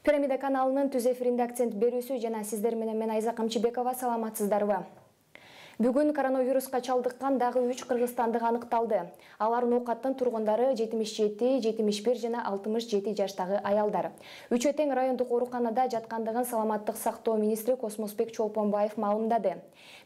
Пирамида каналынын түз эфиринде акцент берүүсү жана сиздер менен мен Айза Камчыбекова, саламатсыздарбы? Бүгүн коронавируска чалдыккан дагы 3 кыргызстандык аныкталды. Алар ноокаттын тургундары 77, 71 жана 67 жаштагы аялдар. Үчөө тең райондук ооруканада жаткандыгын саламаттык сактоо министри Космосбек Чолпонбаев маалымдады.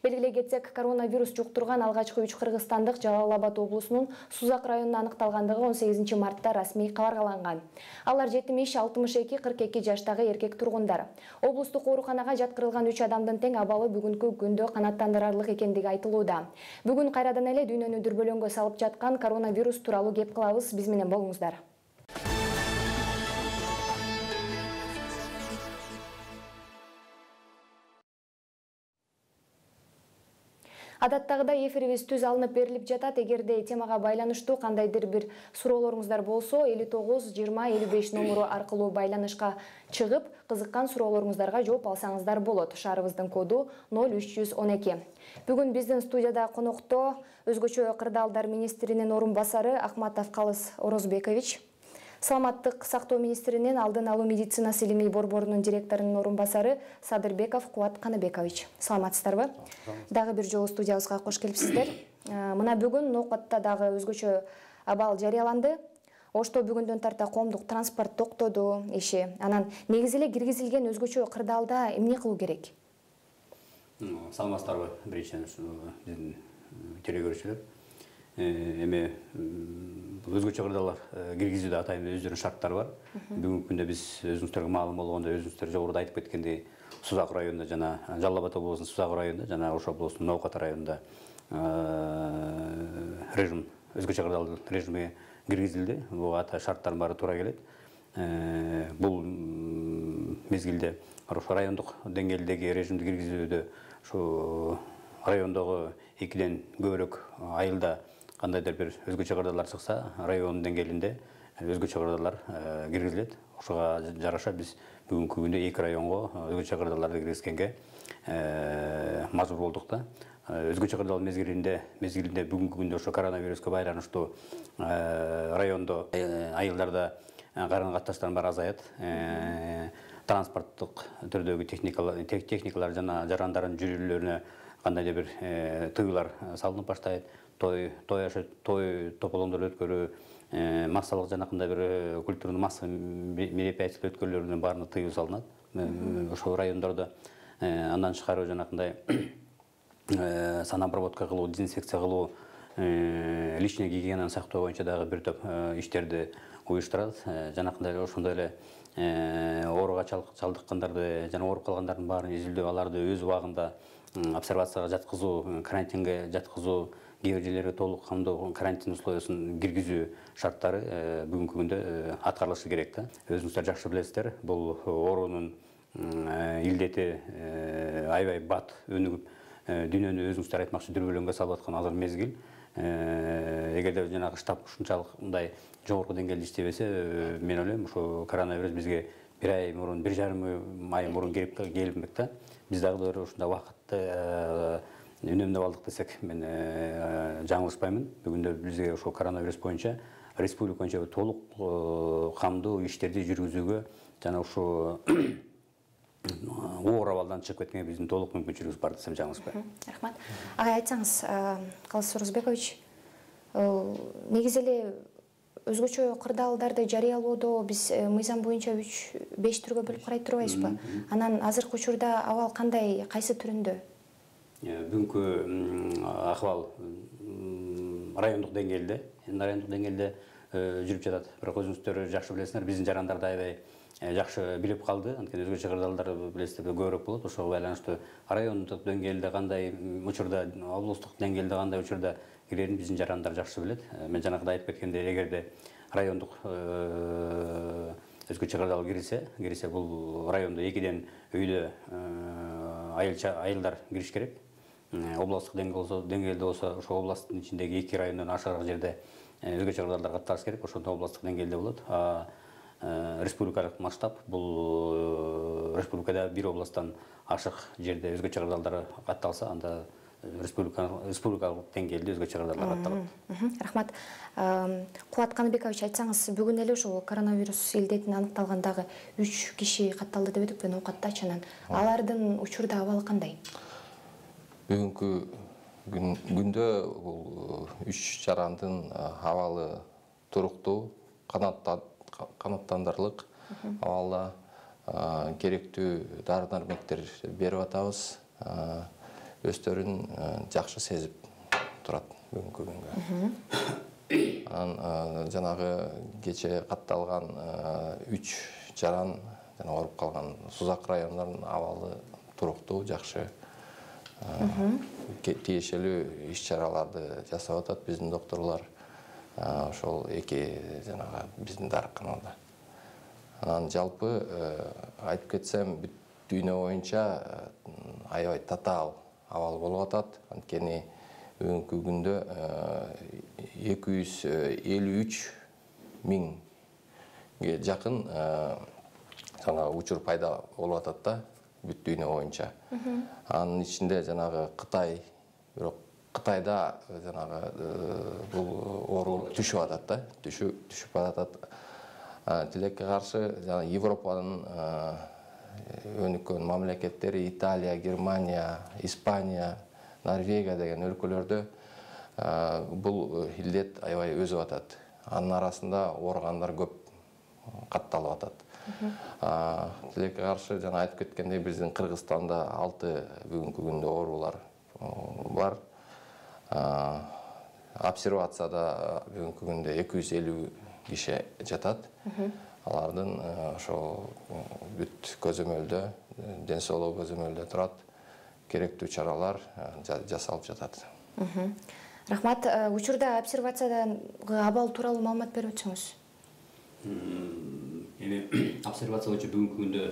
Белгилей кетсек, коронавирус жуктурган алгачкы 3 кыргызстандык Жалал Абад облусунун Сузак районунда аныкталгандыгы 18 мартта расмий кабарланган. Алар 70, 62, 42 жаштагы эркек тургундар. Облустук ооруканага жаткырылган 3 адамдын тең абалы бүгүнкү күндө канааттандырарлык экендиги айтылууда. Бүгүн кайрадан эле дүйнөнү дүрбөлөңгө салып жаткан коронавирус тууралуу кеп кылабыз. Биз менен болуңуздар. Адаттагыдай эфирибиз түз алынып берилип жатат. Эгерде темага байланыштуу кандайдыр бир суроолоруңуздар болсо, 59 20 55 номеру аркылуу байланышка чыгып, кызыккан суроолоруңуздарга жооп алсаңыздар болот. Шаарыбыздын коду 0312. Бүгүн биздин студияда конокто өзгөчө кырдаалдар министринин орун басары Акматов Калыс Орозбекович, Саламаттык сактоо министринин алдын алуу медицинасы илимий борборунун директорунун орун басары Садырбеков Кубат Каныбекович. Саламатсыздарбы? Дагы бир жолу студиябызга кош келипсиздер. Мына бүгүн ноокатта дагы өзгөчө абал жарыяланды. Ошто бүгүндөн тарта коомдук транспорт токтоду иши. Анан негизи эле киргизилген өзгөчө кырдаалда эмне кылуу керек? Саламатсыздарбы? Биринчиден биздин телекөрүүчүлөр. Эми өзгөчө кырдаалдар киргизүүдө атайын өздөрүнүн шарттары бар. Бүгүнкү күндө биз өзүңүздөргө маалым болгондой, өзүңүздөр жогоруда айтып кеткендей, Сузак районунда жана Жалал Абад облусунун Сузак районунда жана Ош облусунун Ноокат районунда режим, өзгөчө кырдаал режими киргизилди. Буга шарттардын баары туура келет. Бул мезгилде ошо райондук деңгээлдеги режимди киргизүүдө ушу райондогу 2ден көбүрөөк айылда кандайдыр бир өзгөчө кырдаалдар чыкса, район деңгээлинде өзгөчө кырдаалдар киргизилет. Ошого жараша биз бүгүнкү күндө 2 районго өзгөчө кырдаалдарды киргизгенге мажбур болдук да. Өзгөчө кырдаал мезгилинде бүгүнкү күндө ошо коронавируска байланыштуу райондо айылдарда карын катташтардын баары азаят. Транспорттук түрдөгү техникалар жана жарандардын жүрүүлөрүнө кандайдыр бир тыюулар салынып баштайт. Той тополоңдор өткөрүү, массалык жана кандай бир культурный масса мероприятиялар өткөрүүлөрүнүн баарына тыюу салынат. Ошол райондордо андан тышкары жана кандай санобработка кылуу, дезинфекция кылуу, личный гигиенаны сактоо боюнча дагы бир топ иштерди уюштурат. Жана кандай ошондой эле ооруга чалдыккандарды жана ооруп калгандардын баарын изилдөө, аларды өз убагында обсервацияга жаткызуу, карантинге жаткызуу, кээ бир жерлерге толук камдоо карантин условиясын киргизүү шарттары бүгүнкү күндө аткарылышы керек да. Өзүңүздөр жакшы билесиздер, бул оорунун илдети аябай бат өнүгүп, дүйнөнү өзүңүздөр айтмакчы дүрбөлөңгө салып аткан азыр мезгил. Эгерде жанагы штаб ушунчалык мындай жогорку деңгээлде иштебесе, мен ойлойм, ошо коронавирус бизге 1 ай мурун, 1,5 ай мурун келипмек да. Биз дагы ушундай убакытты үнөмдөп алдык десек, мен жаңылышпаймын. Бүгүндө бизге ошо коронавирус боюнча республика боюнча толук камдуу иштерди жүргүзүүгө жана ошо оор абалдан чыгып кеткенге биздин толук мүмкүнчүлүгүбүз бар десем жаңылышпайм. Рахмат. Айтсаңыз, Калыс Орозбекович, негизи эле өзгөчө кырдаалдарды жарыялоодо биз мыйзам боюнча 3-5 түргө бөлүп карай турбайбызбы? Анан азыркы учурда абал кандай, кайсы түрүндө? Бүгүнкү акыбал райондук деңгээлде жүрүп жатат. Бирок өзүңүздөр жакшы билесиңер, биздин жарандар да аябай жакшы билип калды. Анткени өзгөчө кырдаалдар билесиздер көбүрөөк болот. Ошого байланыштуу райондук деңгээлде кандай учурда, облустук деңгээлде кандай учурда кирерин биздин жарандар жакшы билет. Мен жанагыда айтып кеткендей, эгерде райондук өзгөчө кырдаал кирсе, бул райондо 2ден өйдө айылдар кириш керек. Областык деңгээлде болсо, ошо областтын ичиндеги 2 райондон ашыгыраак жерде өзгөчө кырдаалдар катталыш керек. Ошондо областтык деңгээлде болот. Республикалык масштаб, бул республикада 1 областтан ашык жерде өзгөчө кырдаалдар катталса, анда республикалык деңгээлде өзгөчө кагдарлар катталат. Рахмат. Кубат Каныбекович, айтсаңыз, бүгүн эле ошол коронавирус илдетин аныкталгандагы 3 киши катталды деп өтүп ноокаттачы, анан алардын учурда абалы кандай? Бүгүнкү күндө бул 3 жарандын абалы туруктуу, канааттандырылык абалда, керектүү дары-дармектер берип атабыз. Өздөрүн жакшы сезип турат бүгүнкү күнгө. Анан жанагы кече катталган 3 жаран жана ооруп калган Сузак районунун абалы туруктуу, жакшы. Тиешелүү иш-чараларды жасап атат биздин докторлор. Ошол эки жанагы биздин дарыканада. Анан жалпы айтып кетсем, бүт дүйнө боюнча аябай татаал абал болуп атат. Анткени бүгүнкү күндө 253 миңге жакын жанагы учур пайда болуп атат да бүт дүйнө боюнча. Анын ичинде жанагы Кытай, бирок Кытайда жанагы бул оору түшүп атат да, түшүп атат. Тилекке каршы жана Европанын өнүккөн мамлекеттери Италия, Германия, Испания, Норвегия деген өлкөлөрдө бул илдет аябай өсүп атат. Анын арасында ооругандар көп катталып атат. Тилекке каршы жана айтып кеткендей, биздин Кыргызстанда 6 бүгүнкү күндө оорулар бар. Обсервацияда бүгүнкү күндө 250 киши жатат. Алардын ошо бүт көзөмөлдө, ден соолугу көзөмөлдө турат. Керектүү чаралар жасалып жатат. Рахмат. Учурда обсервациядагы абал тууралуу маалымат берип өтсөңүз. Эми обсервация боюнча бүгүнкү күндө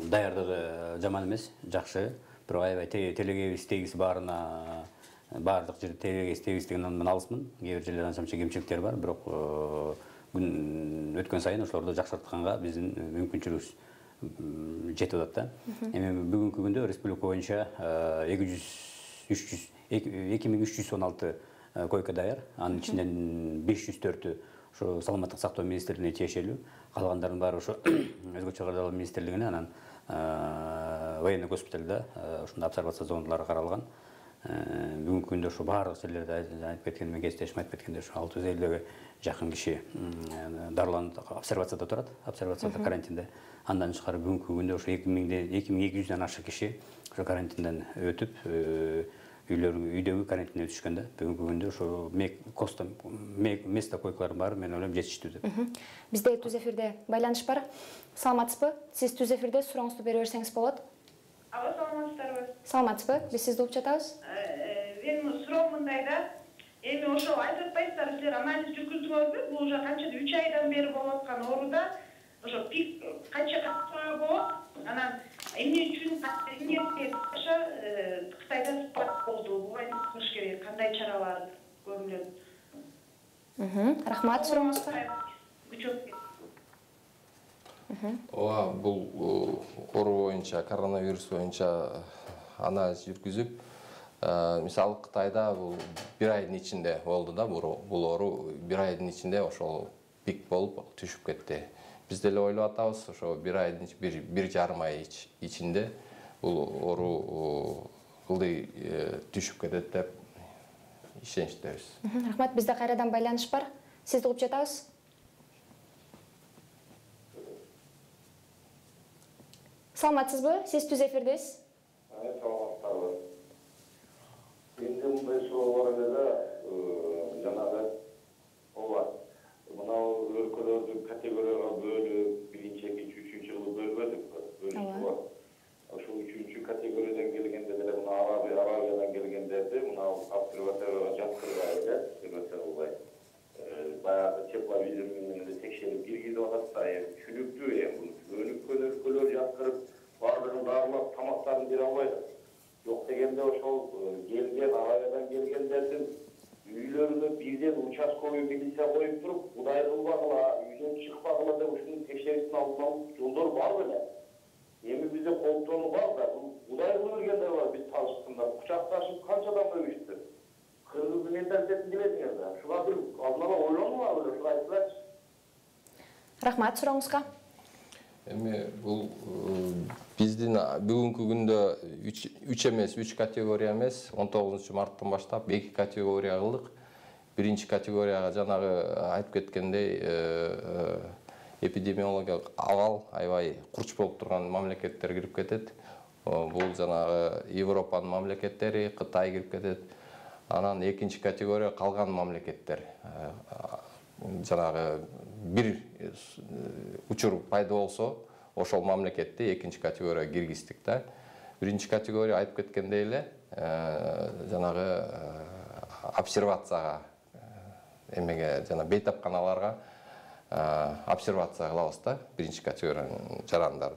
даярдыгы жаман эмес, жакшы. Бирок аябай телегебиз тегиз баардык жерде телегебиз тегиздигинен алысмын. Кээ бир жерлерде анча кемчиликтер бар, бирок күн өткөн сайын ошолорду жакшыртканга биздин мүмкүнчүлүгүбүз жетип атат да. Эми бүгүнкү күндө республика боюнча 2316 койка даяр. Анын ичинен 504-ü ошо саламаттык сактоо министрлигине тиешелүү, калгандардын баары ошо өзгөчө кырдаал министрлигине, анан военный госпитальда ушундай обсервация зоналары каралган. Бүгүнкү күндө ошо баардык жерлерде айтып кеткендей, кесиптешим айтып кеткендей, ошо 650-ге жакын киши дарыланып обсервацияда турат, обсервацияда карантинде. Андан тышкары бүгүнкү күндө ошо 2200-дөн ашык киши ошо карантинден өтүп, үйдөгү карантинден өтүшкөн да. Бүгүнкү күндө ошо место койкалардын баары мен ойлойм жетиштүү деп. Бизде түз эфирде байланыш бар. Саламатсызбы? Сиз түз эфирде сурооңузду бере берсеңиз болот. Алло, саламатсыздарбы? Саламатсызбы? Биз сизди угуп жатабыз. Менин суроом мындайда, эми ошо айтып атпайсыздарбы, силер анализ жүргүздүңөрбү? Бул уже канча 3 айдан бери болуп аткан ооруда ошо пик канча катта болот? Анан эмне үчүн Кытайда болду? Буга эмне кылыш керек? Кандай чаралар көрүлөт? Рахмат, сурооңузга. Ооба, бул оору боюнча, коронавирус боюнча анализ жүргүзүп, мисалы Кытайда бул 1 айдын ичинде болду да, бул оору 1 айдын ичинде ошол пик болуп түшүп кетти. Биз деле ойлоп атабыз, ошо 1 айдын 1,5 ай ичинде бул оору ылдый түшүп кетет деп ишеничтебиз. Рахмат, бизде кайрадан байланыш бар. Сизди угуп жатабыз. Саламатсызбы? Сиз түз эфирдесиз. Саламаттарбы. Менде мындай суроо бар эле, жанагы ооба, мынау өлкөлөрдү категорияга бөлүп, 1-чи, 2-чи, 3-чү кылып бөлбөдүк. Ошол 3-чү категориядан келгенде деле мына Арабиядан келгендерди мына обсерваторияга жаткырбай, обсерватория баягы тепловизор менен текшерип киргизип атат да, түшүнүктүү өнүккөн өлкөлөр жаткырып баардыгын дарылап тамактарын бере албайт. Жок дегенде ошол келген Арабиядан келгендердин үйлөрүнө бирден участковый милиция коюп туруп, кудай кылбагыла, үйдөн чыкпагыла деп ушунун текшерүүсүн алып жолдор бар беле. Эми бизде колтону бар да, кудай кылып бергендер бар. biz tanıştıkında kucaklaşıp kançadan bölüştü. Kırmızı mentaliteti bilesiniz de. Şuna bir Abdullah oylanma öyle şuna ayttılar. Рахмат сурооңузга. Эми бул биздин бүгүнкү күндө 3 эмес, 3 категория эмес, 19-марттан баштап 2 категория кылдык. Биринчи категорияга жанагы айтып кеткендей эпидемиологиялык абал аябай курч болуп турган мамлекеттер кирип кетет. Бул жанагы Европанын мамлекеттери, Кытай кирип кетет. Анан экинчи категория калган мамлекеттер. Жанагы бир учур пайда болсо, ошол мамлекетти экинчи категорияга киргиздик да. Биринчи категория айтып кеткендей эле жанагы обсервацияга эмеге жана бейтапканаларга обсервация кылабыз да, биринчи категориянын жарандары.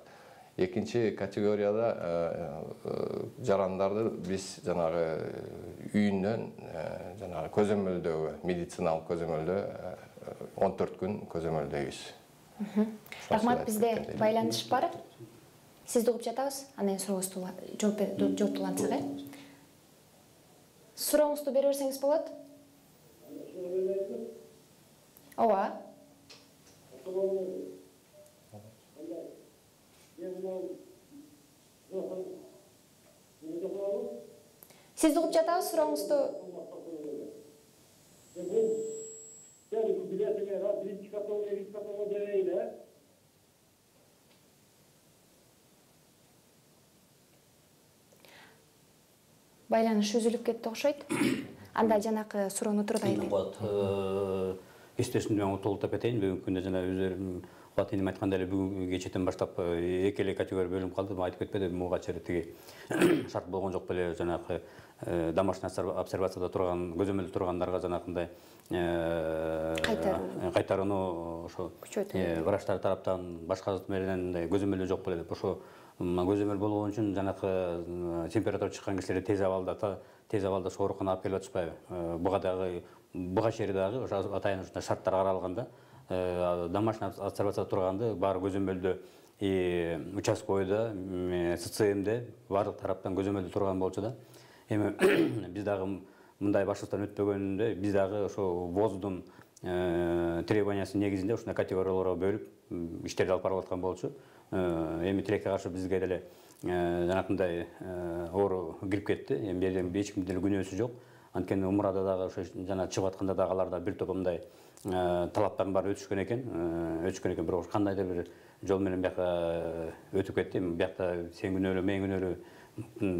Экинчи категорияда жарандарды биз жанагы үйүнөн жанагы көзөмөлдөгө, медициналык көзөмөлдө 14 күн көзөмөлдөйбүз. Рахмат, бизде байланыш бар. Сизди угуп жатабыз. Андан жооп жоопулансак. Сурооңузду бере берсеңиз болот. Ооба. Сизди угуп жатабыз, сурооңузду. Байланыш үзүлүп кетти окшойт. Анда жанакы суроону турдайлы. Эстесин мен толуктап кетейин. Бүгүнкү күндө жана өздөрүм Латиним айткандай эле бүгүнкү кечетен баштап эки эле категория бөлүнүп калды. Айтып кетпедим, буга чейин тиги шарт болгон жок беле жанакы домашний обсервацияда турган, көзөмөлдө тургандарга жанакындай кайтарууну ошо врачтар тараптан башка менен көзөмөлдөө жок беле деп ошо көзөмөл болгон үчүн жанакы температура чыккан кишилерди тез абалда ооруканага алып келип атышпайбы. Буга чейин дагы атайын ушундай шарттар каралганда домашний обсервацияда турганды баары көзөмөлдө участковыйда, СЦМде баардык тараптан көзөмөлдө турган болчу да. Эми биз дагы мындай башчылыктан өтпөгөндө биз дагы ошо ВОЗдун требованиясы негизинде ушундай категорияларга бөлүп иштерди алып барып аткан болчу. Эми тилекке каршы бизге деле жанакындай оору кирип кетти. Эми берден эч кимдин деле күнөөсү жок. Анткени умурада дагы ошо жана чыгып атканда дагы аларда бир топ мындай талаптарын баары өтүшкөн экен, бирок кандайдыр бир жол менен бияка өтүп кетти. Биякта сен күнөөлүү, мен күнөөлүү,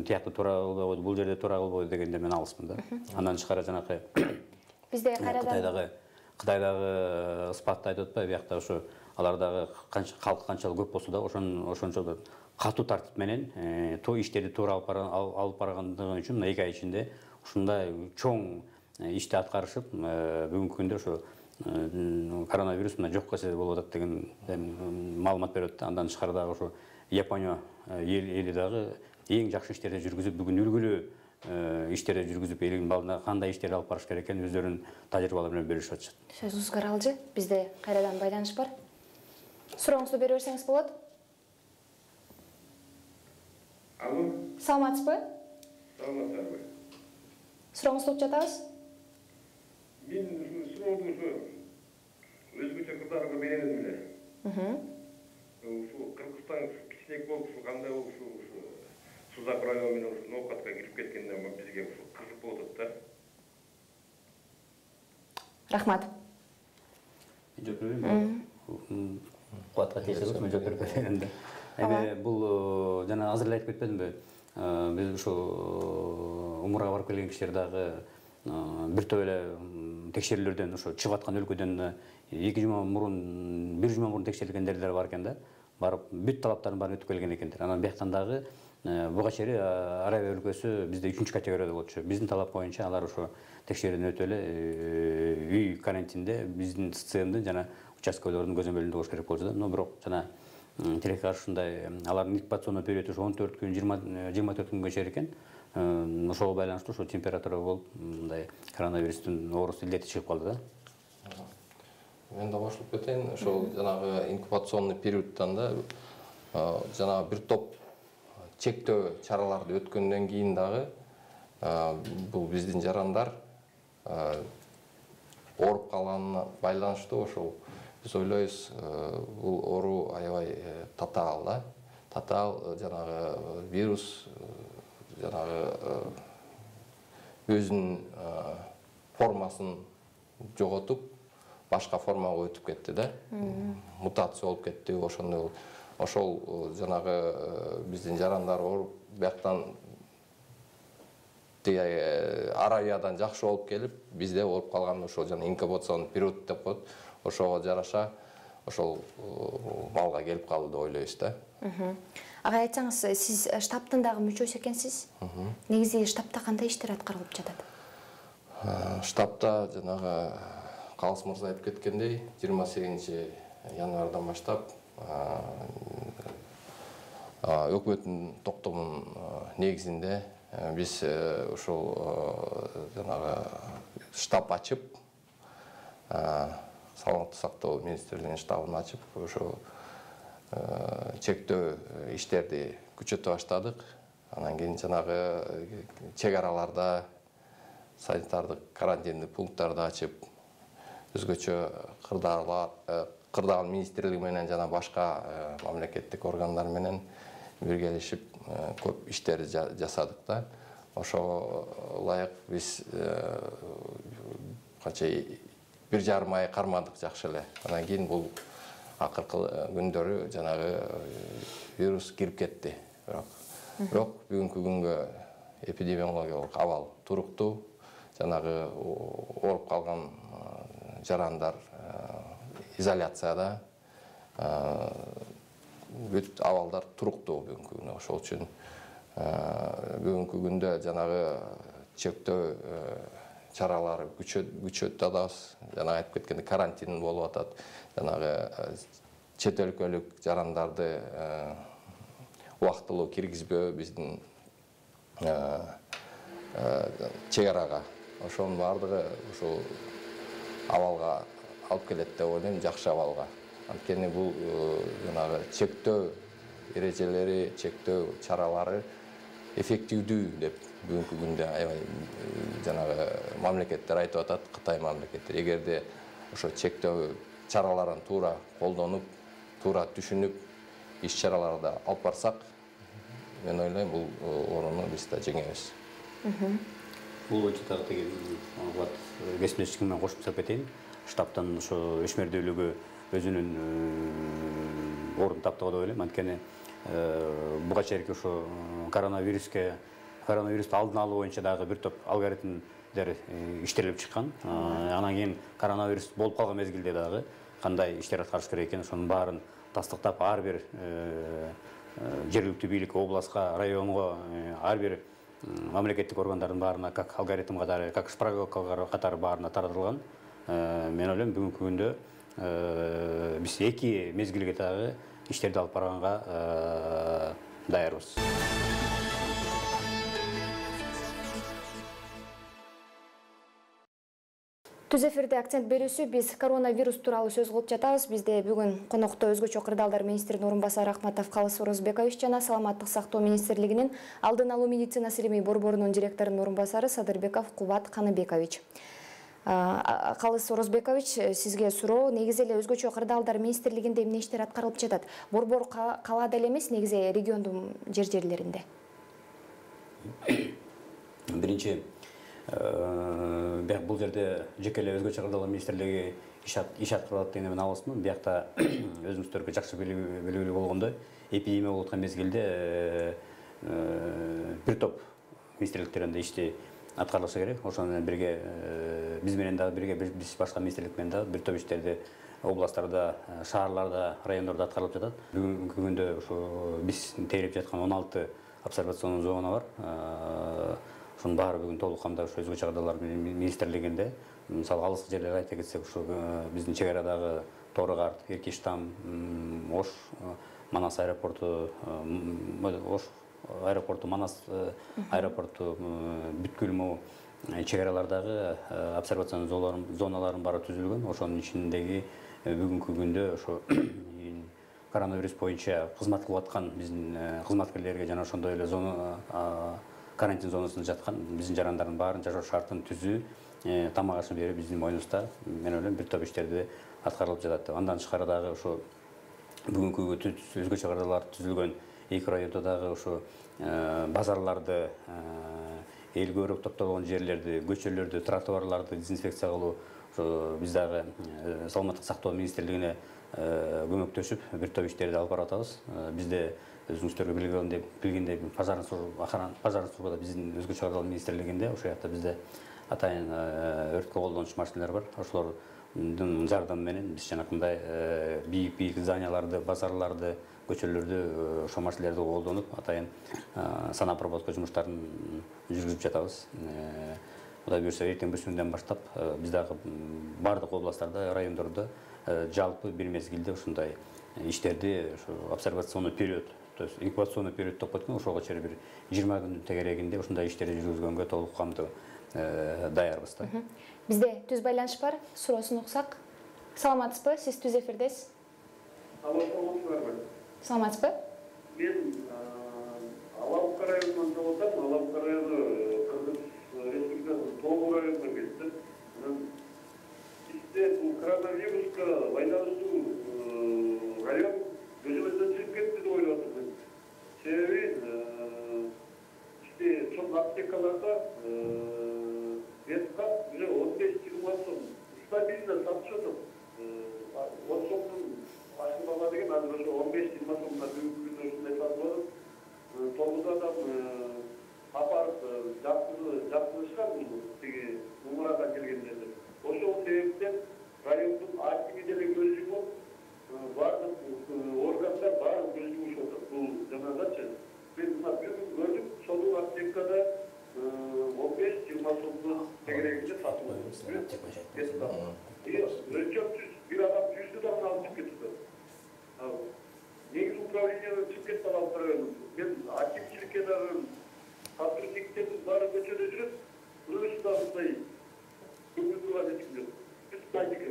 тиякта туура болбойт, бул жерде туура болбойт дегенде мен алыспын да. Андан тышкары жанакы бизде кайрадан Кытайдагы спатты айтып атпайбы, биякта ошо алардагы калк канчалык көп болсо да ошончо катуу тартип менен иштерди туура алып баргандыгы үчүн мына 2 ай ичинде ушундай чоң ишти аткарышып, бүгүнкү күндө ошо коронавирус мына жокко себеп болуп атат деген маалымат берип атты. Андан тышкары дагы ошо Япония эли дагы эң жакшы иштерди жүргүзүп, бүгүн үлгүлүү иштерди жүргүзүп, элдин балына кандай иштерди алып барыш керек экенин өздөрүнүн тажрыйбалары менен бөлүшүп атышат. Сөзүңүз каралжы. Бизде кайрадан байланыш бар. Сурооңузду бере берсеңиз болот. Алло. Саламатсызбы? Саламатсызбы. Сурооңузду угуп жатабыз. Мен суроону өзгөчө кырдаалга беребиз эле. Ушу Кыргызстан кичинек болуп, кандай болуп Сузак району менен ноокатка кирип кеткенде бизге кызык болуп атат да. Рахмат. Жооп берейинби? Куатка тийсе мен жооп берип кетейин. Эми бул жана азыр эле айтып кетпедимби? Биз ушу умурага барып келген кишилер дагы бир топ эле текшерүүлөрдөн ошо чыгып аткан өлкөдөн 2 жума мурун, 1 жума мурун текшерилгендер бар экен да. Барып бүт талаптарын баарын өтүп келген экендер. Анан бияктан дагы буга чейин Арабия өлкөсү бизде 3-чү категорияда болчу. Биздин талап боюнча алар ошо текшерүүдөн өтүп эле үй карантинде биздин СЦМдин жана участкалардын көзөмөлүндө болуш керек болчу да. Но бирок жана тилекке каршы ушундай алардын инкубационный периоду 14 күн, 24 күнгө чейин экен. Ошого байланыштуу ошо температура болуп, мындай коронавирустун оорусу илдети чыгып калды да. Мен да башылып кетейин. Ошол жанагы инкубационный периодтан да жанагы бир топ чектөө чараларды өткөндөн кийин дагы бул биздин жарандар ооруп калганына байланыштуу ошол биз ойлойбуз бул оору аябай татаал да. Татаал жанагы вирус жанагы өзүнүн формасын жоготуп башка формага өтүп кетти да. Мутация болуп кетти. Ошол жанагы биздин жарандар ооруп бияктан араядан жакшы болуп келип, бизде ооруп калган ошол жана инкубационный период деп коет. Ошого жараша ошол малга келип калды деп ойлойбуз да. Ага, айтсаңыз, сиз штабтын дагы мүчөсү экенсиз. Негизи штабта кандай иштер аткарылып жатат? Штабта жанагы Калыс мырза айтып кеткендей, 28 январдан баштап өкмөттүн токтомунун негизинде биз ушул жанагы штаб ачып, саламаттык сактоо министрлигинин штабын ачып, ошо чектөө иштерди күчөтө баштадык. Анан кийин жанагы чек араларда санитардык карантиндик пункттарды ачып, өзгөчө кырдаал министрлиги менен жана башка мамлекеттик органдар менен биргелешип көп иштерди жасадык да. Ошого ылайык биз канча 1,5 ай кармадык жакшы эле. Анан кийин бул акыркы күндөрү жанагы вирус кирип кетти. Бирок бүгүнкү күнгө эпидемиологиялык абал туруктуу. Жанагы ооруп калган жарандар изоляцияда, бүт абалдар туруктуу бүгүнкү күндө. Ошол үчүн бүгүнкү күндө жанагы чектөө чаралары күчөтүп атабыз. Жана айтып кеткендей карантин болуп атат. Жанагы чет өлкөлүк жарандарды убактылуу киргизбөө биздин чек арага. Ошонун баардыгы ушул абалга алып келет деп ойлойм, жакшы абалга. Анткени бул жанагы чектөө эрежелери, чектөө чаралары эффективдүү деп бүгүнкү күндө аябай жанагы мамлекеттер айтып атат, Кытай мамлекеттери. Эгерде ошо чектөө чараларын туура колдонуп, туура түшүнүп, иш-чараларды алып барсак, мен ойлойм бул ооруну биз да жеңебиз. Бул боюнча дагы деген кесиптешчилик менен кошуп салып кетейин. Штабтын ошо өчмөрдүүлүгү өзүнүн ордун таптыгы деп ойлойм. Анткени буга чейинки ошо коронавирусту алдын алуу боюнча дагы бир топ алгоритмдер иштелип чыккан. Анан кийин коронавирус болуп калган мезгилде дагы кандай иштер аткарыш керек экенин ошонун баарын тастыктап, ар бир жергиликтүү бийлик, областка, районго, ар бир мамлекеттик органдардын баарына как алгоритм катары, как справка катары баарына таратылган. Мен ойлойм бүгүнкү күндө биз 2 мезгилге дагы иштерди алып барганга даярбыз. Түз эфирде акцент берүүсү биз коронавирус тууралуу сөз кылып жатабыз. Бизде бүгүн конокто өзгөчө кырдаалдар министринин орун басары Ахматов Калыс Орозбекович жана Саламаттык сактоо министрлигинин алдын алуу медицинасы илимий борборунун директорунун орун басары Садырбеков Кубат Каныбекович. Калыс Орозбекович, сизге суроо. Негизи эле өзгөчө кырдаалдар министрлигинде эмне иштер аткарылып жатат? Борбор калаада эле эмес, негизи региондун жерлеринде. Биринчи бул жерде жеке эле өзгөчө кырдаалдар министрлиги иш аткарып атат деген мен алысмын. Биякта өзүңүздөргө жакшы белгилүү болгондой, эпидемия болуп аткан мезгилде бир топ министрликтеринде ишти аткарылышы керек. Ошону менен бирге биз менен дагы бирге биз башка министрлик менен дагы бир топ иштерди областтарда, шаарларда, райондордо аткарылып жатат. Бүгүнкү күндө ошо биз тейлеп жаткан 16 обсервационный зона бар. Ошонун баары бүгүн толук камдап өзгөчө кырдаалдар министрлигинде. Мисалы алыскы жерлерге айта кетсек, ушу биздин чек арадагы Торыгарт, Эркиштам, Ош, Манас аэропорту, Манас аэропорту, Бүткүл чек аралардагы обсервационный зоналардын баары түзүлгөн. Ошонун ичиндеги бүгүнкү күндө ошо коронавирус боюнча кызмат кылып аткан биздин кызматкерлерге жана ошондой эле карантин зонасында жаткан биздин жарандардын баарын жашоо шартын түзүү, тамак ашын берүү биздин мойнубузда. Мен ойлойм бир топ иштерди аткарылып жатат. Андан тышкары дагы ошо бүгүнкү өзгөчө кырдаалар түзүлгөн 2 райондо дагы ошо базарларды, эл көбүрөөк топтолгон жерлерди, көчөлөрдү, тротуарларды дезинфекция кылуу ошо биз дагы саламаттык сактоо министрлигине көмөктөшүп бир топ иштерди алып барып атабыз. Бизде өзүңүздөргө билгендей пожарный службада биздин өзгөчө кырдаал министрлигинде ошол жакта бизде атайын өрткө колдонуч машиналар бар. Ошолордун жардамы менен биз жанакындай бийик зданияларды, базарларды, көчөлөрдү ошол машиналерди колдонуп атайын санапроводко жумуштарын жүргүзүп жатабыз. Кудай буюрса эртең бүрсүндөн баштап биз дагы бардык областтарда, райондордо жалпы бир мезгилде ушундай иштерди обсервационный период, то есть инкубационный период деп коет, ошого чейин бир 20 күндүн тегерегинде ушундай иштерди жүргүзгөнгө толук камдуу даярбыз да. Бизде түз байланыш бар, суроосун уксак. Саламатсызбы? Сиз түз эфирдесиз. Саламатсызбы? Мен Алапка районунан келип атам. Алапка району Кыргыз Республикасынын Тобыл районунан келип. Бизде бул коронавируска байланыштуу район көзөмөлдөн чыгып кетти деп ойлоп атам. Себеби чоң аптекаларда бетка уже 15-20 сом стабильно сатышып атат. 10 сомдун ашылмага деген азыр ошо 15-20 сомдон бүгүнкү күндө ушундай сатып алып, тогуз адам апарып жаткызышкан тиги умурага келгендерди. Ошол себептен райондун акими деле көз жумуп, бардык органдар баары көз жумушуп атат. Бул жанагачы мен бүгүн көрдүм, чогуу аптекада 15-20 сомдун тегерегинде сатып алып. Өлчөпсүз бир адам 100 адам алып чыгып кетти. Негизи управлениеден чыгып кетти алып району. Мен акимчиликке дагы сотрудниктердин баары көчөдө жүрөт. Бирөөсү дагы мындай көңүлдүү эч ким жок. Биз кайдык.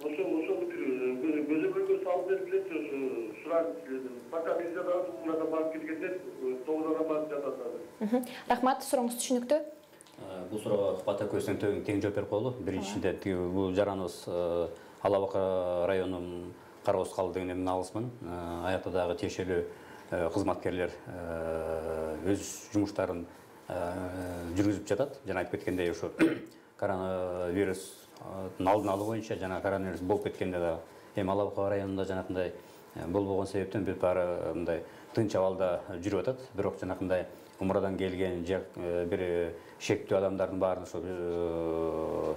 Ошол бир көзөмөлгө салып берилет, сурап силерден. Пока биз дагы мурада барып келгенде 9 адам барып жатат азыр. Рахмат, сурооңуз түшүнүктүү. Бул суроого бата көзүнөн тең жооп берип коелу. Биринчиден бул жараныбыз Алабака районунун кароосуз калды дегенден мен алысмын. Аякта дагы тиешелүү кызматкерлер өз жумуштарын жүргүзүп жатат. Жана айтып кеткендей ошо коронавирустун алдын алуу боюнча жана коронавирус болуп кеткенде дагы эми Алабака районунда жанакындай болбогон себептен бир баары мындай тынч абалда жүрүп атат. Бирок жанакындай умурадан келген бир шектүү адамдардын баарын ошо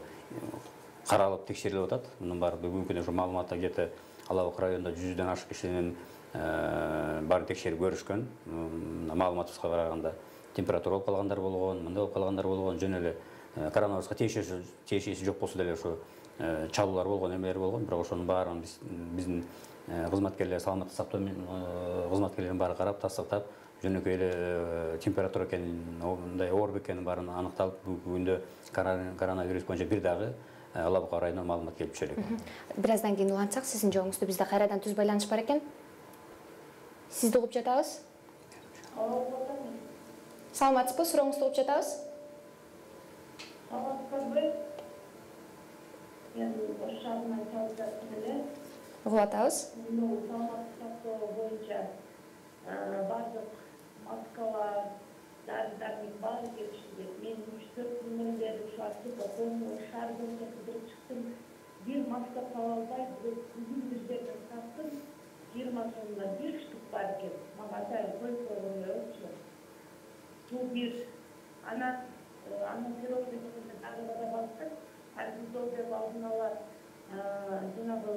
каралып текшерилип атат. Мунун баары бүгүнкү күндө ошо маалыматта где-то Алабака районунда 100дөн ашык кишинин баарын текшерип көрүшкөн. Маалыматыбызга караганда температура болуп калгандар болгон, мындай болуп калгандар болгон, жөн эле коронавируска тиешеси жок болсо деле ошо чалуулар болгон, эмелер болгон. Бирок ошонун баарын биздин кызматкерлер, саламаттык сактоо кызматкерлеринин баары карап, тастыктап, жөнөкөй эле температура экенин, мындай ооруп экенин баарын аныкталып, бүгүнкү күндө коронавирус боюнча бир дагы Алабака районунан маалымат келип түшө элек. Бир аздан кийин улантсак, сиздин жоогуңузду бизде кайрадан түз байланыш бар экен. Сизди угуп жатабыз. Саламатсызбы? Сурооңузду угуп жатабыз. Мен ош шаарынан чалып жаттым эле. Угуп атабыз. Саламаттык сактоо боюнча бардык маскалар, дары-дармек баары жетишти. Мен 3-4 күндөн бери ушул шаар боюнча кыдырып чыктым. Бир маска таба албай, бүгүн бир жерден таптым. 20 сомдон бир штук бар экен. Мага атайын коюп койгондой болчу. Бул бир. Анан пирожныйдын дагы бактык. Ардизол деп алдын ала жанагы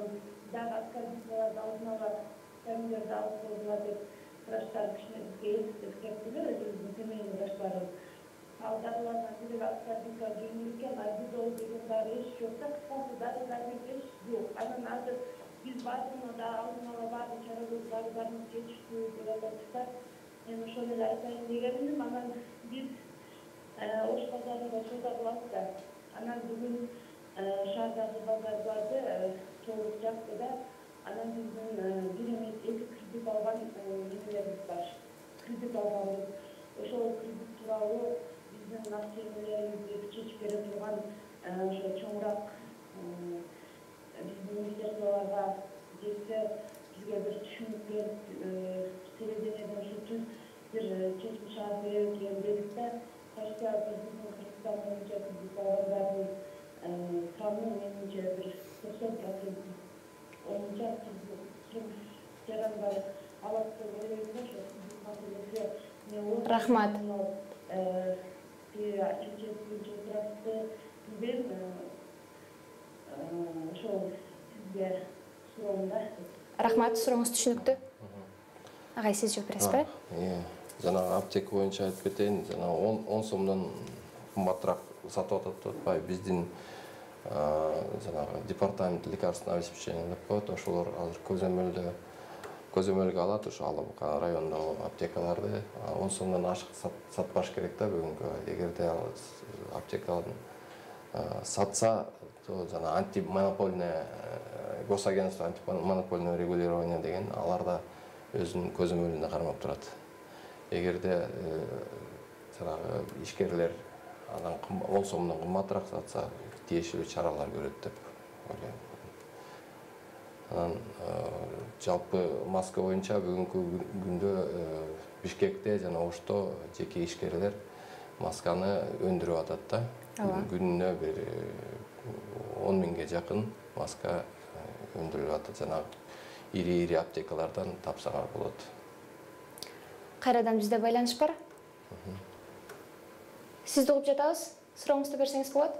дагы аскарбиналарды алдын ала камераларды алып койгула деп врачтар кичине бизге эсиктип кеттилер, өзүбүздүн семейный врачтарыбыз. Ал дарылардан бир аскарбика жөнүлгөн, ардизол деген дары эч жок да, кыскасы дары-дармек эч жок. Анан азыр биз баардыгына да алдын ала баардык чараларды дары-дармек жетиштүү деп атышат. Мен ошол эле айтайын дегенмин. Анан биз Ош базарында соода кылабыз да. Анан бүгүн шаардагы базарларды толук жапты да. Анан биздин бир эмес 2 кредит алган немелерибиз бар. Кредит алганбыз. Ошол кредит тууралуу биздин маселелерибизди чечип бере турган ошо чоңураак биздин министрликтарга жетсе бизге бир түшүнүк берип телевидениеден ушу түз бир чечим чыгарып берет экен дедик да. Кайсы биздин Кыргызстан боюнча кредит алгандардын саны менимче бир 90%. Onunca jaranglar alatda verilmiş masalesi ne olur? Rahmat. Bir açıkçası bıraktı. Ben şu sizge sorumda. Рахмат, сурооңуз түшүнүктүү. Агай, сиз жооп бересиз ба? Жана аптека боюнча айтып кетейин, жана 10 сомдон кымбатыраак сатып атат атпай биздин департамент лекарственного обеспечения деп коет, ошолор азыр көзөмөлгө алат, ошо алып райондогу аптекаларды 10 сомдон ашык сатпаш керек да бүгүнкү. Эгерде ал аптекаларын сатса, то жана антимонопольное госагентство антимонопольное регулирование деген аларда өзүнүн көзөмөлүндө кармап турат. Эгерде жанагы ишкерлер анан 10 сомдон кымбатыраак сатса, тиешелүү чаралар көрөт деп ойлойм. Анан жалпы маска боюнча бүгүнкү күндө Бишкекте жана Ошто жеке ишкерлер масканы өндүрүп атат да. Күнүнө бир 10 миңге жакын маска өндүрүлүп атат. Жана ири аптекалардан тапсаңар болот. Кайрадан бизде байланыш бар. Сизди угуп жатабыз. Сурооңузду берсеңиз болот.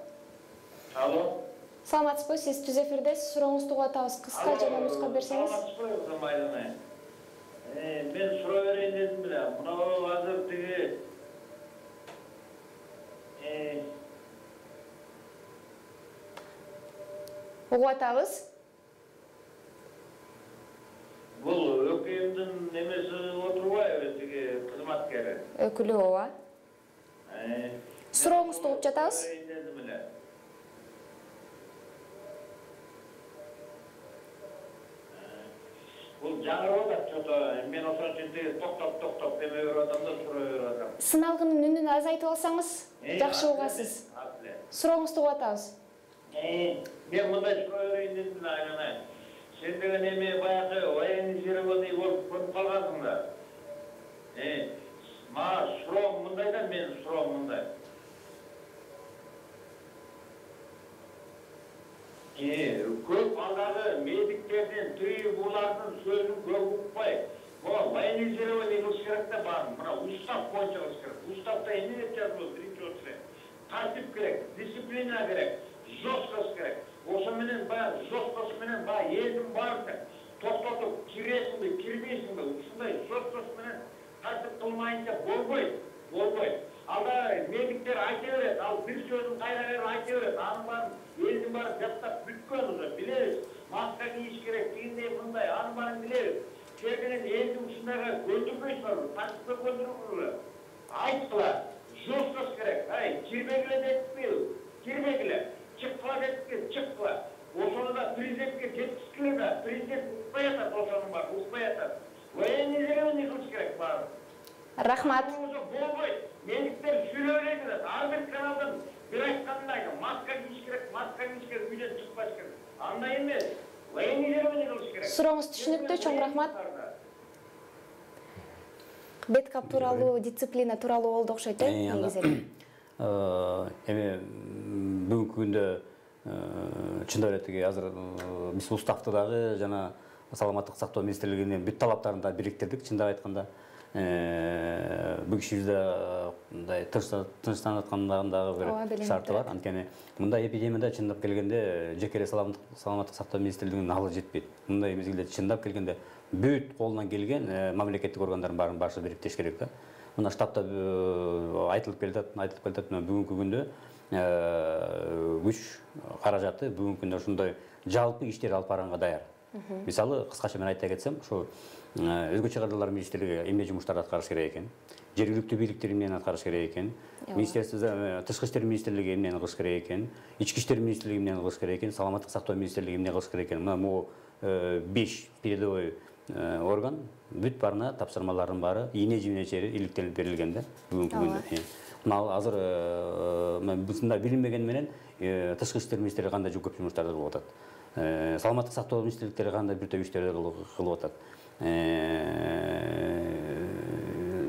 Алло. Саламатсызбы? Сиз түз эфирдесиз. Сурооңузду угуп атабыз. Кыска жана нуска берсеңиз. Саламатсызбы, Замайлана? Мен суроо берейин дедим беле. Мынау азыр тиги Угуп атабыз. бул ÖKM'дин немеси отурбайбы тиги кызматкери? Өкүлү ооба. Сурооңузду угуп жатабыз. Бул жаңырып атат, жото мен ошон үчүн токтоп деме берип атам да суроо берип атам. Сыналгынын үнүн азайтып алсаңыз, жакшы угасыз. Сурооңузду угуп атабыз. Мен мындай суроо берейин дедим айлана. Сен деген эме баягы военизированный болуп көрүп калгансың да. Мага суроом мындай да, мен суроом мындай. Көп алдагы медиктердин, тыйбуулардын сөзүн көп укпай, военизированный кылыш керек да бар. Мына устав боюнча кылыш керек. Уставда эмне деп жазылат? Биринчи очередь тартип керек, дисциплина керек, жесткость керек. Ошо менен баягы жесткость менен баягы элдин баарын токтотуп, киресиңби, кирбейсиңби, ушундай жесткость менен тартип кылмайынча болбойт. Алда медиктер айта берет, ал бир сөзүн кайра айта берет. Анын баарын элдин баары жаттап бүткөн уже билебиз. Маска кийиш керек, тигиндей мындай, анын баарын билебиз. Сен менен элди ушундайга көндүрбөйсүңөрбү, тартипке көндүрүңөрбү? Айткыла, жесткость керек. Кирбегиле деппи, кирбегиле. Чыккыла деппи, чыккыла. Ошону да президентке жеткизгиле да, президент укпай атат ошонун баары, укпай атат. Военизированный кылыш керек баары. Рахмат. Болбойт. Медиктер сүйлөп берет. Ар бир каналдан бир айткандай маска кийиш керек, үйдөн чыкпаш керек. Андай эмес. Военизированный кылыш керек. Сурооңуз түшүнүктүү, чоң рахмат. Беткап тууралуу, дисциплина тууралуу болду окшойт, негизи. Эми бүгүнкү күндө чындап эле тиги азыр биз уставды дагы жана саламаттык сактоо министрлигинин бүт талаптарын да бириктирдик, чындап айтканда. Бұл кишибизде мындай тынчтанып аткандагы бир шарты бар. Анткени мындай эпидемияда чындап келгенде жеке саламаттык сактоо министрлигинин алы жетпейт. Мындай мезгилде чындап келгенде бүт колунан келген мамлекеттик органдардын баарын башы бириктеш керек да. Мына штабта айтылып келатат, бүгүнкү күндө күч каражаты бүгүнкү күндө ушундай жалпы иштер алып барганга даяр. Мисалы, кыскача мен айта кетсем, ушу өзгөчө кадрлар министрлиги эмне жумуштарды аткарыш керек экен, жергиликтүү бийликтер эмнени аткарыш керек экен, министрликте тышкы иштер министрлиги эмнени кылыш керек экен, ички иштер министрлиги эмнени кылыш керек экен, саламаттык сактоо министрлиги эмне кылыш керек экен. Мына могу 5 передовой орган бүт барына тапсырмалардың бары ине жібіне чейин иликтелип берилген да бүгүнкү күндө. Мына азыр бусунда билинбеген менен тышкы иштер министрлиги кандай көп жумуштарды кылып атат. Саламаттык сактоо министрликтери кандай бир топ иштерди кылып атат.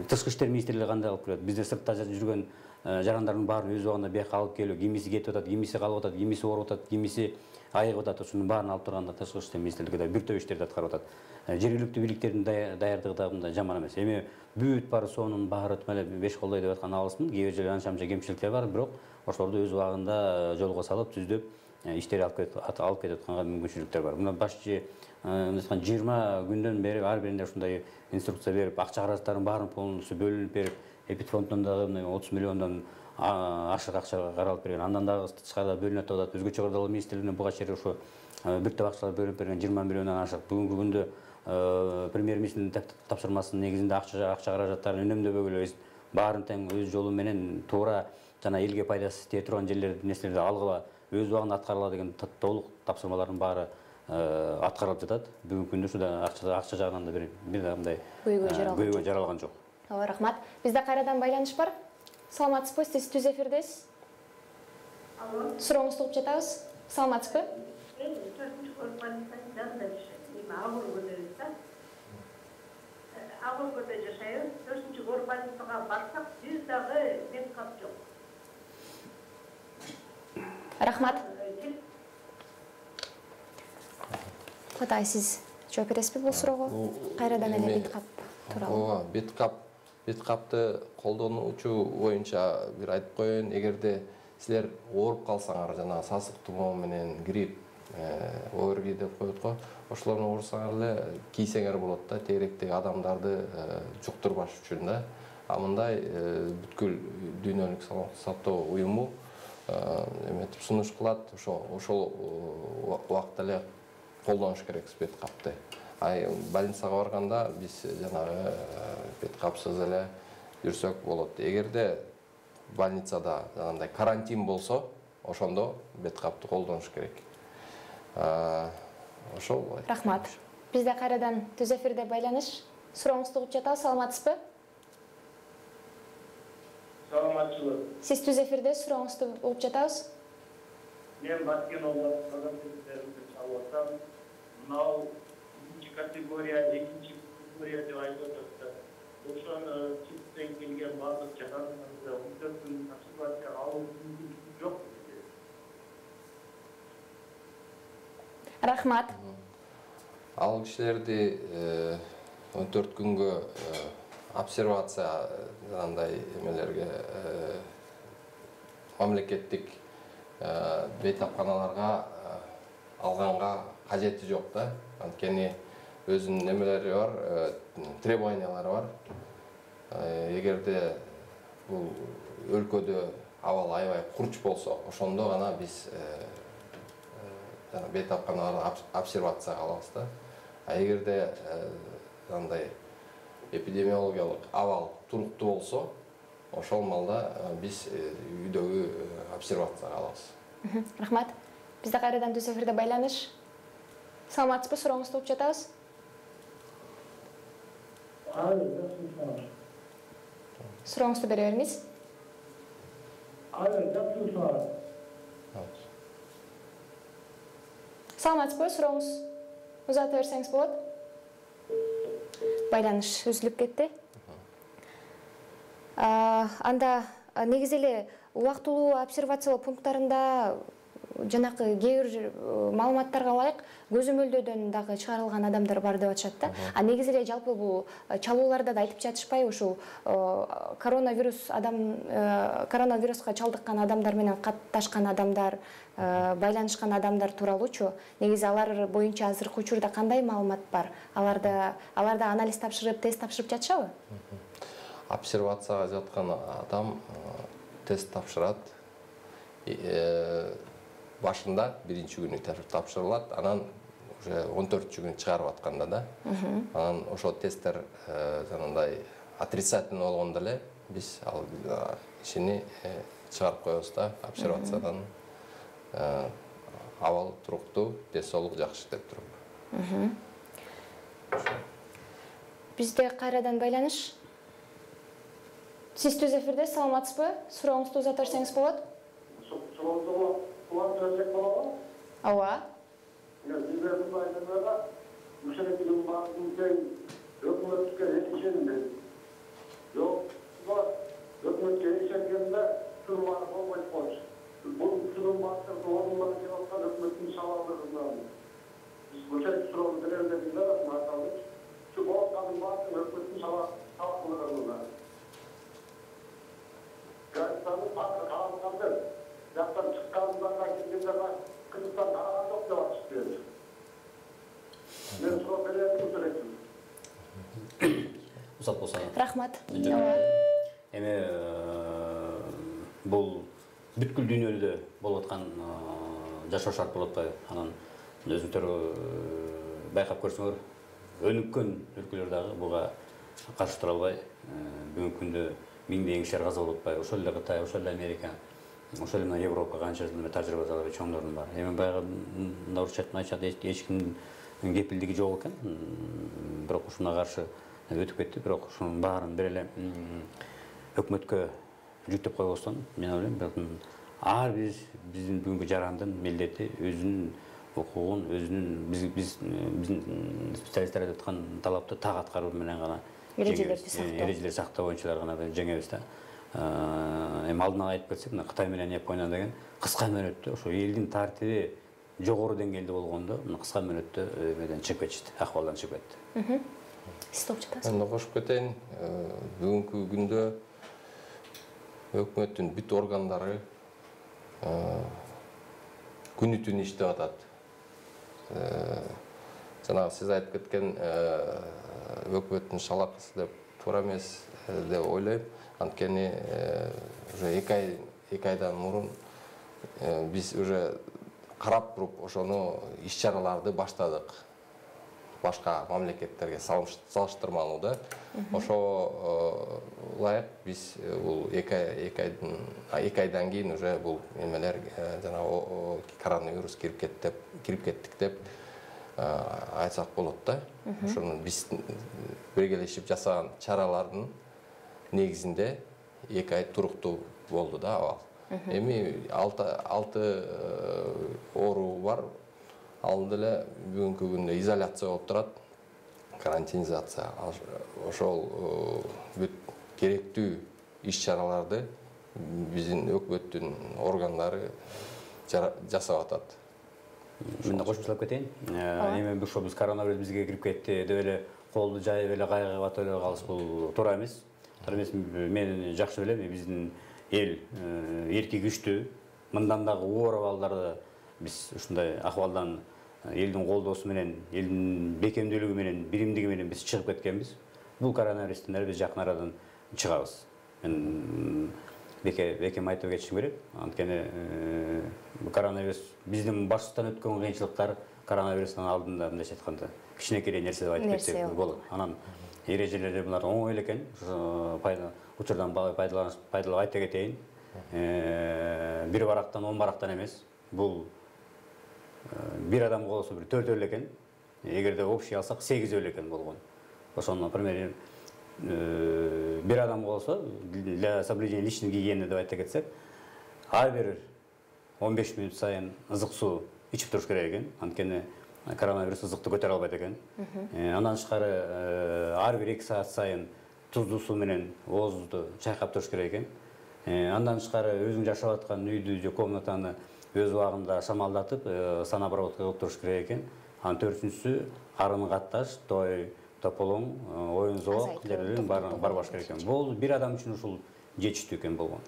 Тышкы иштер министрлиги кандай кылып келет. Бизде сыртта жүргөн жарандардын баарын өз убагында бияка алып келүү, кимиси кетип атат, кимиси калып атат, кимиси ооруп атат, кимиси айыгып атат. Ошонун баарын алып турганда тышкы иштер министрлиги да бир топ иштерди аткарып атат. Жергиликтүү бийликтердин даярдыгы да мындай жаман эмес. Эми бүт баары сонун баары эле беш колдой деп аткан алысмын. Кээ бир жерде анча-мынча кемчиликтер бар, бирок ошолорду өз убагында жолго салып, түздөп, иштери алып кетип атканга мүмкүнчүлүктөр бар. Мына башчы 20 күндөн бери ар бирине ушундай инструкция берип, акча каражаттарын баарын полностью бөлүнүп берип, эпидфонддон дагы 30 миллиондон ашык акча каралып берген. Андан дагы тышкарыда бөлүнүп атат. Өзгөчө кырдаал министрлигинин буга чейин ошо бир топ акчалар бөлүнүп берген 20 миллиондон ашык. Бүгүнкү күндө премьер-министрдин тапшырмасынын негизинде акча каражаттарын үнөмдөбөгүлө баарын тең өз жолу менен туура жана элге пайдасы тие турган жерлерди нерселерди алгыла, өз убагында аткарыла деген толук тапсырмалардын баары аткарылып жатат. Бүгүнкү күндө ушуда акча жагынан да бир мындай көйгөй жаралган жок. Рахмат. Бизде кайрадан байланыш бар. Саламатсызбы? Сиз түз эфирдесиз. Алло. Сурооңузду угуп жатабыз. Саламатсызбы? Ağırgöde yaşayız. 4. Gorbaniston'a barsak biz dağı betkap yok. Рахмат. Катай сиз жооп бересизби бул суроого? Кайрадан эле беткап тууралуу. Беткапты колдонуучу боюнча бир айтып коеюн, эгерде силер ооруп калсаңар, жана сасык тумоо менен грипп, ОРВИ деп коет го, ошолордон оорусаңар эле кийсеңер болот да, тегеректеги адамдарды жуктурбаш үчүн да. А мындай бүткүл дүйнөлүк саламаттык сактоо уюму эметип сунуш кылат, ошол убакытта эле колдонуш керек беткапты. Больницага барганда биз жанагы беткапсыз эле жүрсөк болот. Эгерде больницада жанагындай карантин болсо, ошондо беткапты колдонуш керек. Ошол. Рахмат. Бизде кайрадан түз эфирде байланыш. Сурооңузду угуп жатабыз. Саламатсызбы? Саламатчылык. Сиз түз эфирде сурооңузду угуп жатабыз. Мен Баткен областындын чалып атам. Мынау биринчи категория, экинчи категория деп айтып атат. Ошону чиптен келген баардык жарандарда 14 күн тапшырмача алуу мүмкүнчүлүгү жок. Рахмат. Ал кишилерди 14 күнгө обсервация андай эмелерге мамлекеттик бейтапканаларга алганга кажети жок да. Анткени өзүнүн немелери бар, требованиялары бар. Эгерде бул өлкөдө абал аябай курч болсо, ошондо гана биз бейтапканаларды обсервацияга алабыз да. Эгерде андай эпидемиологиялык абал туруктуу болсо, ошол маалда биз үйдөгү обсервацияга алабыз. Рахмат. Бизде кайрадан түз эфирде байланыш. Саламатсызбы? Сурооңузду угуп жатабыз. Сурооңузду бере бериңиз. Саламатсызбы? Сурооңуз узата берсеңиз болот. Байланыш үзүлүп кетти. Анда негизи эле убактылуу обсервациялоо пункттарында жанакы кээ бир маалыматтарга ылайык көзөмөлдөөдөн дагы чыгарылган адамдар бар деп атышат да. А негизи эле жалпы бул чалууларда да айтып жатышпайбы, ушул коронавируска чалдыккан адамдар менен катташкан адамдар, байланышкан адамдар тууралуучу. Негизи алар боюнча азыркы учурда кандай маалымат бар? Аларда анализ тапшырып, тест тапшырып жатышабы? Обсервацияга жаткан адам тест тапшырат. Башында биринчи күнү тапшырылат, анан уже 14-чү күнү чыгарып атканда да. Анан ошол тесттер жанагындай отрицательный болгондо эле биз ал ишини чыгарып коебуз да, обсервациядан абал туруктуу, ден соолук жакшы деп туруп. Бизде кайрадан байланыш. Сиз түз эфирде, саламатсызбы? Сурооңузду узата берсеңиз болот? Ооба. Усат болса. Рахмат. Эми бул бүткүл дүйнөдө болуп аткан жашоо шарт болуп атпайбы? Анан өзүңүздөр байкап көрсөңөр, өнүккөн өлкөлөр дагы буга каршы тура албай, бүгүнкү күндө миңдеген кишилер каза болуп атпайбы? Ошол эле Кытай, ошол эле Америка, ошол эле Европа канча тажрыйба залары чоңдордун бар. Эми баягы урушчат эч кимдин кепилдиги жок экен. Бирок ушуга каршы өтүп кетти. Бирок ушунун баарын бир эле өкмөткө жүктөп койбостон, мен ойлойм, ар биздин бүгүнкү жарандын милдети өзүнүн укугун, биздин специалисттер айтып аткан талапты так аткаруу менен гана эрежелерди сактоо боюнча гана жеңебиз да. Эми алдына айтып кетсек, Кытай менен Япония деген кыска мөөнөттө ошо элдин тартиби жогору деңгээлде болгондо, кыска мөөнөттө эмеден чыгып кетишти, акыбалдан чыгып кетти. Сиз топ жатасыз. Мен кошуп кетейин. Бүгүнкү күндө өкмөттүн бүт органдары күнү түн иштеп атат. Жанагы сиз айтып кеткен өкмөттүн шалакысы деп туура эмес деп ойлойм. Анткени уже 2 айдан мурун биз уже карап туруп ошону иш-чараларды баштадык. Башка мамлекеттерге салыштырмалуу да. Ошо ылайык биз бул 2 айдан кийин уже бул эмелер жанагы коронавирус кирип кеттик деп айтсак болот да. Ошону биз биргелешип жасаган чаралардын негизинде 2 ай туруктуу болду да абал. Эми 6 оору бар. Ал деле бүгүнкү күндө изоляция болуп турат, карантинизация. Ошол бүт керектүү иш-чараларды биздин өкмөттүн органдары жасап атат. Мен да кошумчалап кетейин. Эми ошо биз коронавирус бизге кирип кетти деп эле колду жайып эле кайгыга батып эле калыш бул туура эмес. Мен жакшы билем, биздин эл эрки күчтүү. Мындан дагы оор абалдарды биз ушундай акыбалдан элдин колдоосу менен, элдин бекемдүүлүгү менен, биримдиги менен биз чыгып кеткенбиз. Бул коронавирустан биз жакын арадан чыгабыз. Мен бекем айтып кетишим керек. Анткени коронавирус биздин башыбыздан өткөн кыйынчылыктар коронавирустан алдында мындайча айтканда кичинекей нерсе деп айтып кетсек болот. Анан эрежелери булар оңой эле экен. Учурдан пайдаланып айта кетейин. Бир барактан 10 барактан эмес. Бул бир адам болсо бир 4 өлө экен. Эгерде общий алсак 8 өлө экен болгон. Ошону, например, бир адам болсо для соблюдения личной гигиены деп айта кетсек, ар бир 15 минут сайын ызык суу ичип туруш керек экен. Анткени коронавирус ызыкты көтөрө албайт экен. Андан тышкары ар бир 2 саат сайын туздуу суу менен оозду чайкап туруш керек экен. Андан тышкары өзүң жашап аткан үйдү же комнатаны өз убагында шамалдатып, санобработка кылып туруш керек экен. Анан 4-сүнчүсү арын катташ, той, тополоң, оюн зоок жерлерин барбаш керек экен. Бул бир адам үчүн ушул жетиштүү экен болгон.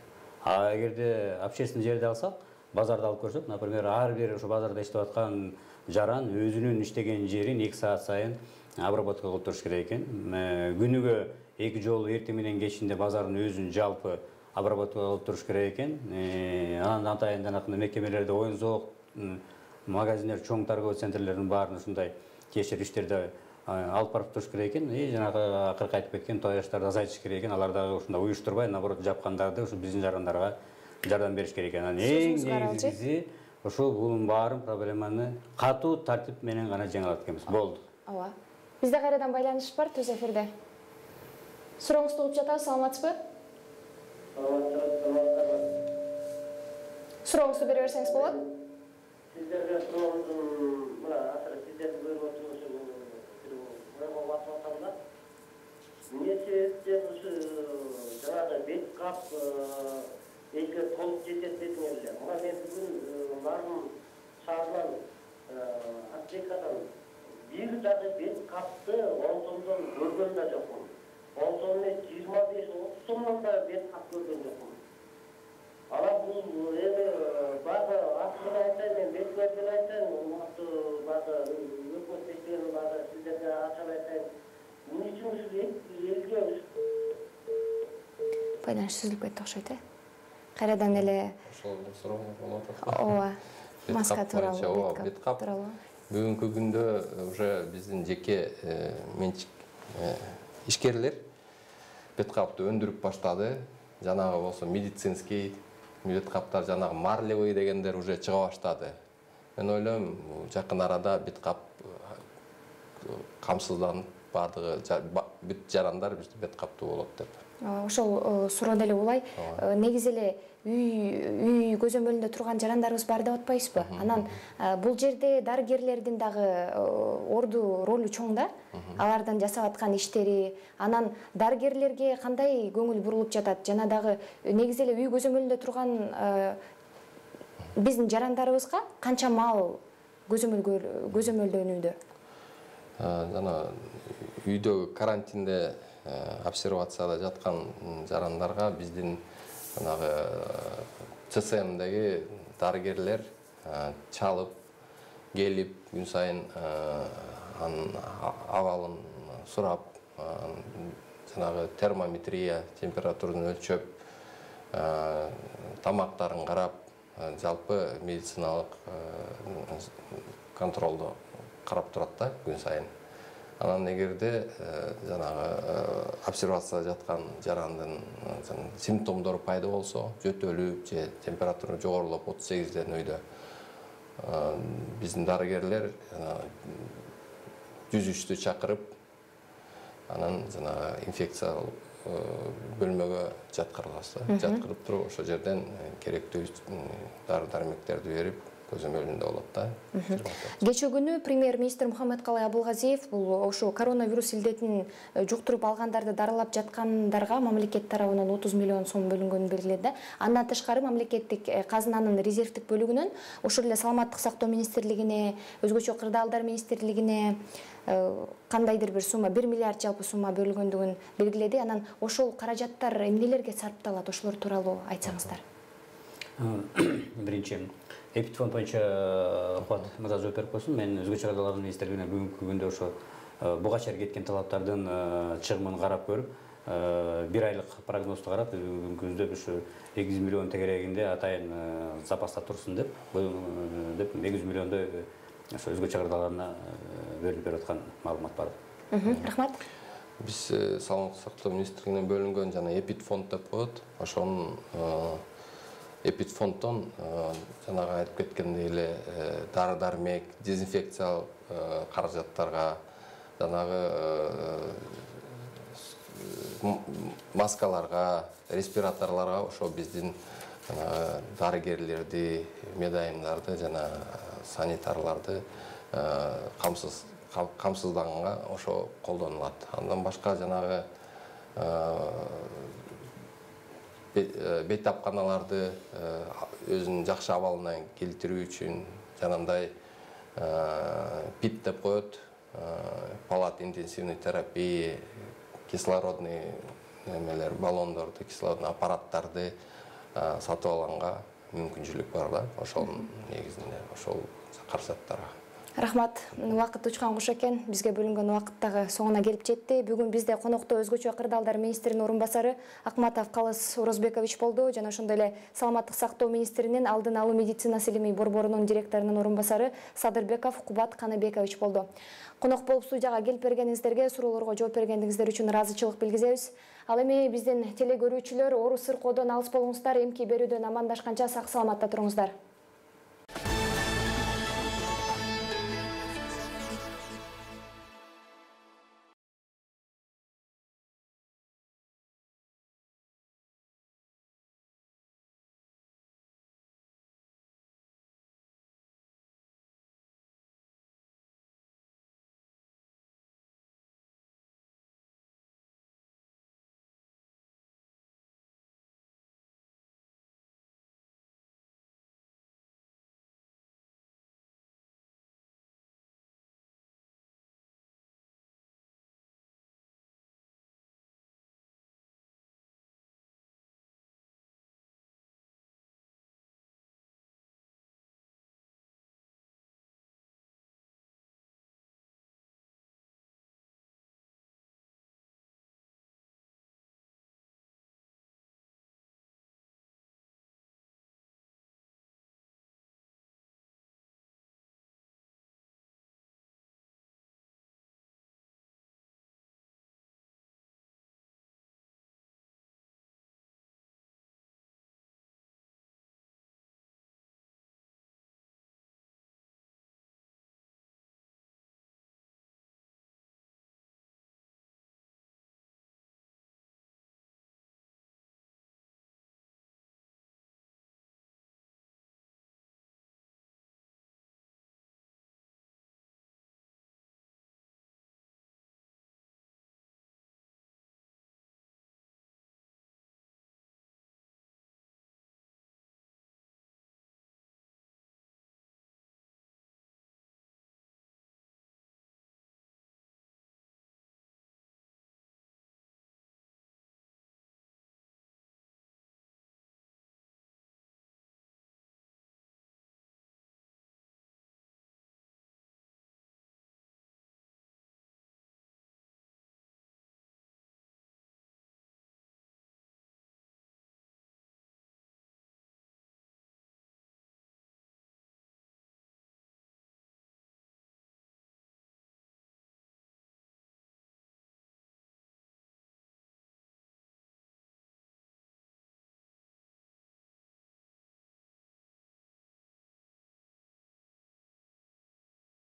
А эгерде общественный жерде алсак, базарда алып көрсөк, например, ар бир ошо базарда иштеп аткан жаран өзүнүн иштеген жерин 2 саат сайын обработка кылып туруш керек экен. Күнүгө 2 жолу эртең менен кечинде базардын өзүн жалпы обработка кылып туруш керек экен. Анан атайын жанакындай мекемелерде оюн зоок, магазиндер, чоң торговый центрлердин баарын ушундай тиешелүү иштерди алып барып туруш керек экен. Жанагы акыркы айтып кеткен той аштарды азайтыш керек экен. Алар дагы ушундай уюштурбай, наоборот, жапкандарды ушу биздин жарандарга жардам бериш керек экен. Анан эң негизгиси ошол бул баарын проблеманы катуу тартип менен гана жеңе алат экенбиз. Болду. Ооба. Бизде кайрадан байланыш бар, төз эфирде. Сурооңузду угуп жатабыз, саламатсызбы? Сурооңузду бере берсеңиз болот? Сиздерге суроомдун мына азыр сиздердин көрүп отурган мурага батып атканда эмне себептен ушу жанагы бет кап элге толук жетет дедиңер эле. Мына мен бүгүн нарым шаарынан аптекадан бир дагы бет капты 10 сомдон көргөн да жокмун. 10 сом эмес 25-30 сомдон да бет кап көргөн жокмун. Ала бул эми бага ачык айтайын, мен беттерден айтайын, умактуу бага өкмөт беттерин бага сиздерге ачык айтайын. Эмне үчүн ушул элге Байланыш сүзүлүп кетти окшойт, Кайрадан эле ошол суроо болуп атат. ооба. Маска тууралуу, бет кап тууралуу. Бүгүнкү күндө уже биздин жеке менчик ишкерлер бет капты өндүрүп баштады. Жанагы болсо медицинский бет каптар, жанагы марлевый дегендер уже чыга баштады. Мен ойлойм, жакын арада бет кап камсызданып баардыгы бүт жарандар бет каптуу болот деп. Ошол суроо деле улай. Негизи эле үй көзөмөлүндө турган жарандарыбыз бар деп атпайсызбы? Анан бул жерде дарыгерлердин дагы орду ролу чоң да. Алардан жасап аткан иштери, анан дарыгерлерге кандай көңүл бурулуп жатат? Жана дагы негизи эле үй көзөмөлүндө турган биздин жарандарыбызга канча мал көзөмөлдөнүүдө? Жана үйдө карантинде обсервацияда жаткан жарандарга биздин жанагы ЦСМдеги дарыгерлер чалып келип күн сайын анын абалын сурап, жанагы термометрия температураны өлчөп, тамактарын карап, жалпы медициналык контролду карап турат да күн сайын. Анан эгерде жанагы обсервацияда жаткан жарандын симптомдору пайда болсо, жөтөлүп же температура жогорулап 38ден өйдө, биздин дарыгерлер 103-тү чакырып, анан жанагы инфекция бөлмөгө жаткырылабыз. Жаткырып туруп ошол жерден керектүү дары-дармектерди берип, көзөмөлүндө болот да. Кечээ күнү премьер-министр Мухаммедкалай Абылгазиев бул ошо коронавирус илдетин жуктуруп алгандарды дарылап жаткандарга мамлекет тарабынан 30 миллион сом бөлүнгөнүн белгиледи. Андан тышкары мамлекеттик казынанын резервдик бөлүгүнөн ошол эле саламаттык сактоо министрлигине, өзгөчө кырдаалдар министрлигине кандайдыр бир сумма 1 миллиард жалпы сумма бөлүнгөндүгүн белгиледи. Анан ошол каражаттар эмнелерге сарпталат? Ошолор тууралуу айтсаңыздар. Биринчи Эпидфонд боюнча Кубат мырза жооп берип койсун. Мен өзгөчө кырдаалдар министрлигине бүгүнкү күндө ошо буга чейин кеткен талаптардын чыгымын карап көрүп, 1 айлык прогнозду карап, бүгүнкү күндө ушу 200 миллион тегерегинде атайын запаста турсун деп 200 миллионду ошо өзгөчө кырдаалдарына бөлүп берип аткан маалымат бар. Рахмат. Биз саламаттык сактоо министрлигинен бөлүнгөн жана Эпидфонд деп коет. Ошонун Эпидфонддон жанагы айтып кеткендей эле дары-дармек, дезинфекциялык каражаттарга, жанагы маскаларга, респираторлорго ошо биздин дарыгерлерди, медайымдарды жана санитарларды камсызданганга ошо колдонулат. Андан башка жанагы бейтапканаларды өзүнүн жакшы абалына келтирүү үчүн жанагындай ПИТ деп коет, палат интенсивный терапия, кислородный немелер, баллондорду, кислородный аппараттарды сатып алганга мүмкүнчүлүк бар да, ошонун негизинде, ошол каражаттарга. Рахмат. Вакыт учкан куш экен. Бизге бөлүнгөн вакыт дагы соңуна келип жетти. Бүгүн бизде конокто өзгөчө кырдаалдар министринин орун басары Акматов Калыс Орозбекович болду жана ошондой эле саламаттык сактоо министринин алдын алуу медицина илими борборунун директорунун орун басары Садырбеков Кубат Каныбекович болду. Конок болуп студияга келип бергениңиздерге, суроолорго жооп бергениңиздер үчүн ыраазычылык билгизебиз. Ал эми биздин теле көрүүчүлөр оору сыркоодон алыс болуңуздар, эмки берүүдөн амандашканча сак саламатта туруңуздар.